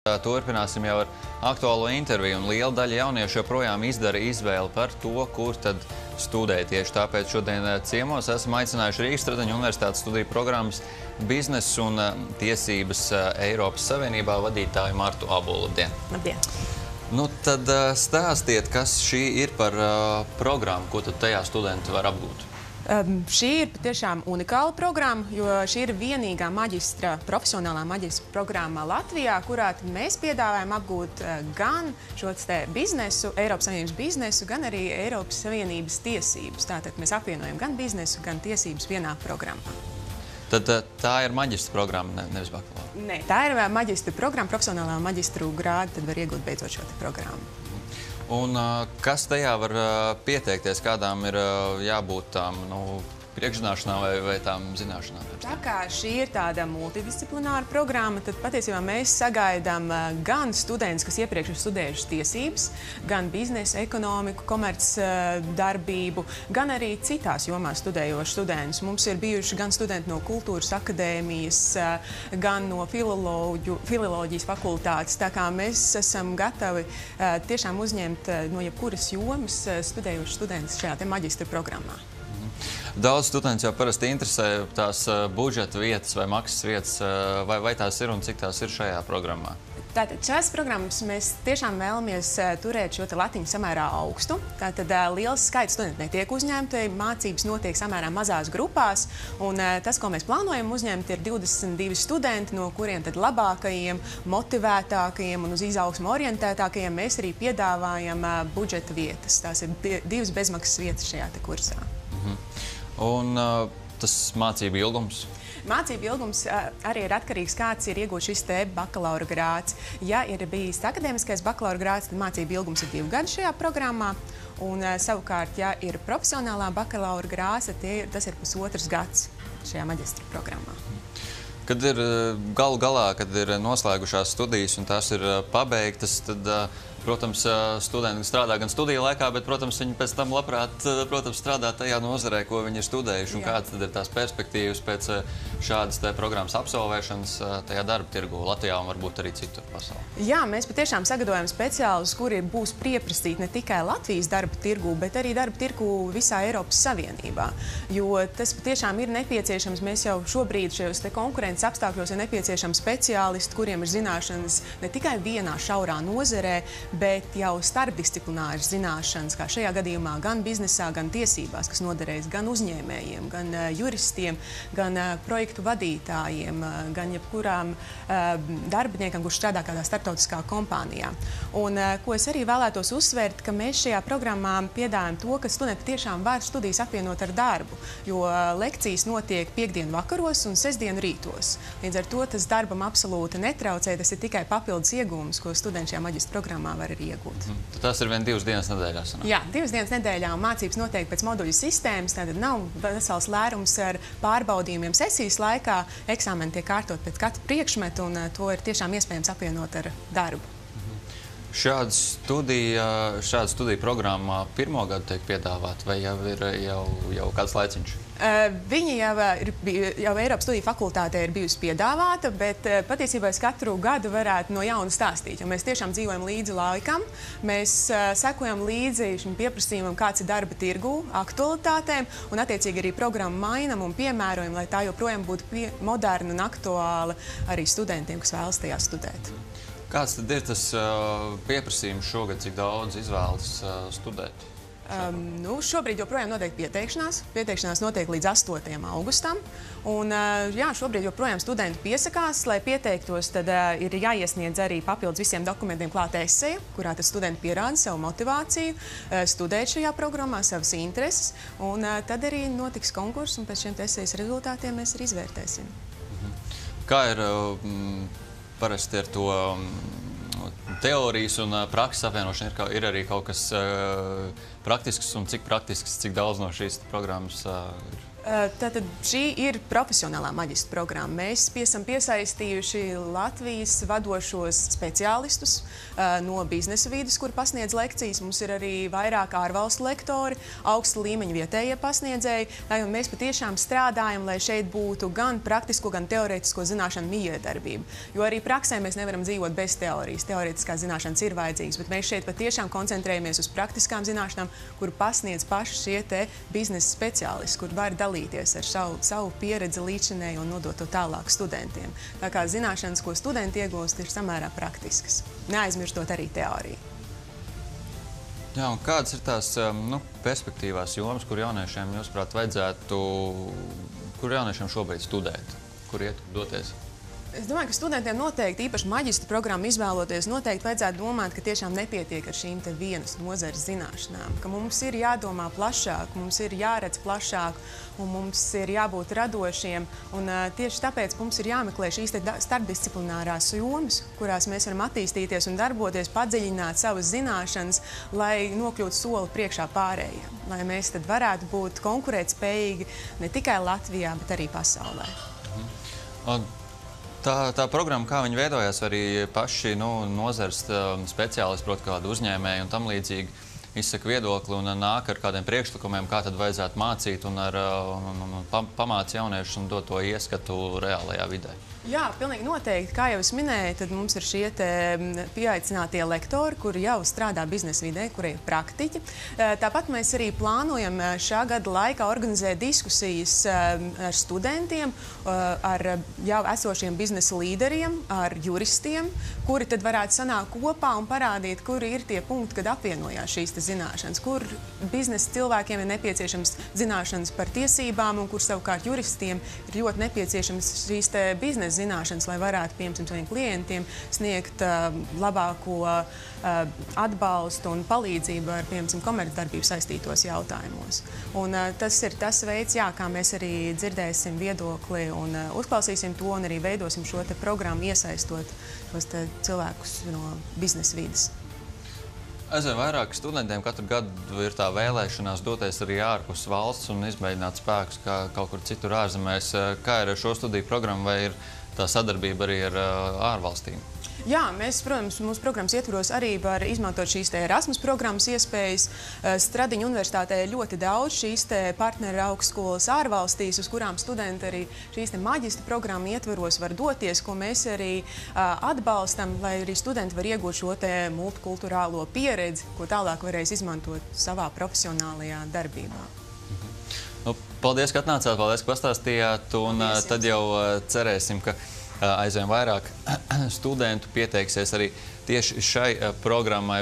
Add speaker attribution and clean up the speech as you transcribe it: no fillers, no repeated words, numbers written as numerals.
Speaker 1: Turpināsim jau ar aktuālo interviju, un liela daļa jauniešu joprojām izdara izvēli par to, kur tad studēt. Tieši tāpēc šodien ciemos esam aicinājuši Rīgas Strateņu universitātes studiju programmas Biznesu un tiesības Eiropas Savienībā vadītāju Martu Abolu. Labdien!
Speaker 2: Labdien!
Speaker 1: Nu, tad stāstiet, kas šī ir par programmu, ko tad tajā studenti var apgūt?
Speaker 2: Šī ir patiešām unikāla programma, jo šī ir vienīgā profesionālā maģistra programma Latvijā, kurā mēs piedāvājam apgūt gan šo biznesu, Eiropas Savienības biznesu, gan arī Eiropas Savienības tiesības. Tātad mēs apvienojam gan biznesu, gan tiesības vienā programmā.
Speaker 1: Tad tā ir maģistra programma, nevis bakalaura?
Speaker 2: Nē, tā ir maģistra programma, profesionālā maģistru grādu, tad var iegūt beidzot šo programmu.
Speaker 1: Un kas tajā var pieteikties, kādām ir jābūt tām priekšzināšanām vai tām zināšanām?
Speaker 2: Tā kā šī ir tāda multidisciplināra programma, tad patiesībā mēs sagaidām gan studentus, kas iepriekš ir studējuši tiesības, gan biznesu, ekonomiku, komercdarbību, gan arī citās jomās studējoši studentus. Mums ir bijuši gan studenti no kultūras akadēmijas, gan no filoloģijas fakultātes. Tā kā mēs esam gatavi tiešām uzņemt no jebkuras jomas studējoši studentus šajā maģistra programmā.
Speaker 1: Daudz studenti jau parasti interesē tās budžeta vietas vai maksas vietas, vai tās ir un cik tās ir šajā programmā?
Speaker 2: Tātad šās programmas mēs tiešām vēlamies turēt šo latiņu samērā augstu. Tātad liels skaits studentu netiek uzņemti, mācības notiek samērā mazās grupās, un tas, ko mēs plānojam uzņemt, ir 22 studenti, no kuriem tad labākajiem, motivētākajiem un uz izaugsmu orientētākajiem mēs arī piedāvājam budžeta vietas. Tās ir 2 bezmaksas vietas šajā kursā.
Speaker 1: Un tas mācību ilgums?
Speaker 2: Mācību ilgums arī ir atkarīgs, kāds ir iegūts šis bakalaura grāds. Ja ir bijis akadēmiskais bakalaura grāds, tad mācību ilgums ir 2 gadi šajā programmā. Un savukārt, ja ir profesionālā bakalaura grāds, tad tas ir 1,5 gads šajā maģistra programmā.
Speaker 1: Kad ir galu galā, kad ir noslēgušās studijas un tās ir pabeigtas, tad, protams, studenti strādā gan studiju laikā, bet, protams, viņi pēc tam labprāt, strādā tajā nozarē, ko viņi ir studējuši. Un kāds tad ir tās perspektīvas pēc šādas programmas absolvēšanas tajā darba tirgu Latvijā un varbūt arī citur pasaulē? Jā,
Speaker 2: mēs patiešām sagatavojam speciālus, kuri būs pieprasīti ne tikai Latvijas darba tirgu, bet arī darba tirgu visā Eiropas Savienībā. Jo tas patiešām ir nepieciešams. Mēs jau šobrīd šajos konkurences apstākļos ir nepieciešami speciālisti, kuriem ir zināšanas ne tikai vienā šaurā nozerē, bet jau starpdisciplināras zināšanas, kā šajā gadījumā gan biznesā, gan tiesībās, kas noderēs gan uzņēmējiem, gan juristiem, gan projektu vadītājiem, gan jebkurām darbiniekam, kurš strādā kādā starptautiskā kompānijā. Un ko es arī vēlētos uzsvērt, ka mēs šajā programmā piedāvājam to, ka studenti tiešām var studijas apvienot ar darbu, jo lekcijas notiek piekdienu vakaros un sestdienu rītos. Līdz ar to tas darbam absolūti netraucē, tas ir tikai papildus iegūms, ko studenti šajā maģistra programmā var arī iegūt.
Speaker 1: Tad tās ir vien 2 dienas nedēļā sanāk?
Speaker 2: Jā, 2 dienas nedēļā, un mācības notiek pēc moduļu sistēmas, tātad nav vesels lērums ar pārbaudījumiem sesijas laikā. Eksāmeni tiek kārtot pēc katra priekšmeta, un to ir tiešām iespējams apvienot ar darbu.
Speaker 1: Šāda studija programmā pirmo gadu tiek piedāvāta, vai jau ir jau kāds laiciņš?
Speaker 2: Viņa jau Eiropas studiju fakultātē ir bijusi piedāvāta, bet patiesībā es katru gadu varētu no jauna stāstīt, jo mēs tiešām dzīvojam līdzi laikam. Mēs sekojam līdzi šim pieprasījumam, kāds ir darba tirgu, aktualitātēm, un attiecīgi arī programmu mainam un piemērojam, lai tā joprojām būtu moderna un aktuāla arī studentiem, kas vēlas tajā studēt.
Speaker 1: Kāds tad ir tas pieprasījums šogad, cik daudz izvēlas studēt?
Speaker 2: Šobrīd joprojām notiek pieteikšanās. Pieteikšanās notiek līdz 8. augustam. Un, šobrīd joprojām studenti piesakās. Lai pieteiktos, tad ir jāiesniedz arī papildus visiem dokumentiem klāt eseja, kurā tad studenti pierāda savu motivāciju, studēt šajā programmā, savas intereses. Un tad arī notiks konkurss, un pēc šiem esejas rezultātiem mēs arī izvērtēsim.
Speaker 1: Kā ir parasti ar to teorijas un prakses apvienošana? Ir arī kaut kas praktisks, un cik praktisks, cik daudz no šīs programmas ir?
Speaker 2: Tātad šī ir profesionālā maģistra programma. Mēs esam piesaistījuši Latvijas vadošos speciālistus no biznesa vides, kur pasniedz lekcijas. Mums ir arī vairāk ārvalstu lektori, augsta līmeņa vietējie pasniedzēji. Mēs patiešām strādājam, lai šeit būtu gan praktisko, gan teorētisko zināšanu mijiedarbība. Jo arī praksē mēs nevaram dzīvot bez teorijas. Teorētiskās zināšanas ir vajadzīgas, bet mēs šeit patiešām koncentrējamies uz praktiskām zināšanām, kur pasniedz paši šie te biznesa speciālisti, kur var dalīties ar savu pieredzi līdzinēju un nodot to tālāk studentiem. Tā kā zināšanas, ko studenti iegūst, ir samērā praktiskas, neaizmirstot arī teoriju.
Speaker 1: Jā, un kādas ir tās perspektīvās jomas, kur jauniešiem, jūsuprāt, kur jauniešiem šobrīd studēt, kur iet doties?
Speaker 2: Es domāju, ka studentiem noteikti, īpaši maģistra programmu izvēloties, noteikti vajadzētu domāt, ka tiešām nepietiek ar šīm te vienas nozares zināšanām, ka mums ir jādomā plašāk, mums ir jāredz plašāk un mums ir jābūt radošiem. Un tieši tāpēc mums ir jāmeklē šīs te starpdisciplinārās jomas, kurās mēs varam attīstīties un darboties, padziļināt savas zināšanas, lai nokļūtu soli priekšā pārējiem, lai mēs tad varētu būt konkurētspējīgi ne tikai Latvijā, bet arī pasaulē.
Speaker 1: Tā programma, kā viņi veidojās, arī paši nozares speciālisti, proti kādu uzņēmēju un tam līdzīgi, izsaka viedokli un nāk ar kādiem priekšlikumiem, kā tad vajadzētu mācīt un pamāc jauniešus un dot to ieskatu reālajā vidē.
Speaker 2: Jā, pilnīgi noteikti. Kā jau es minēju, tad mums ir šie pieaicinātie lektori, kuri jau strādā biznesa vidē, kuri ir praktiķi. Tāpat mēs arī plānojam šā gada laikā organizēt diskusijas ar studentiem, ar jau esošiem biznesa līderiem, ar juristiem, kuri tad varētu sanākt kopā un parādīt, kuri ir tie punkti, kad apvienojās šīs zināšanas, kur biznesa cilvēkiem ir nepieciešams zināšanas par tiesībām un kur savukārt juristiem ir ļoti nepieciešams šīs biznesa zināšanas, lai varētu, piemēram, saviem klientiem sniegt labāko atbalstu un palīdzību ar, piemēram, komercdarbību saistītos jautājumos. Un tas ir tas veids, kā mēs arī dzirdēsim viedokli un uzklausīsim to un arī veidosim šo te programmu, iesaistot tos cilvēkus no biznesa vides.
Speaker 1: Aizvien vairāk studentiem katru gadu ir tā vēlēšanās doties arī ārpus valsts un izmēģināt spēkus kaut kur citur ārzemēs. Kā ir ar šo studiju programmu, vai ir tā sadarbība arī ar ārvalstīm?
Speaker 2: Jā, mēs, protams, mūsu programmas ietvaros arī var izmantot šīs Erasmus programmas iespējas. Stradiņu universitātē ir ļoti daudz šīs partneru augstskolas ārvalstīs, uz kurām studenti arī šīs maģistra programmu ietvaros var doties, ko mēs arī atbalstam, lai arī studenti var iegūt šo multikulturālo pieredzi, ko tālāk varēs izmantot savā profesionālajā darbībā.
Speaker 1: Paldies, ka atnācāt, paldies, ka pastāstījāt, un tad jau cerēsim, ka aizvien vairāk studentu pieteiksies arī tieši šai programmai.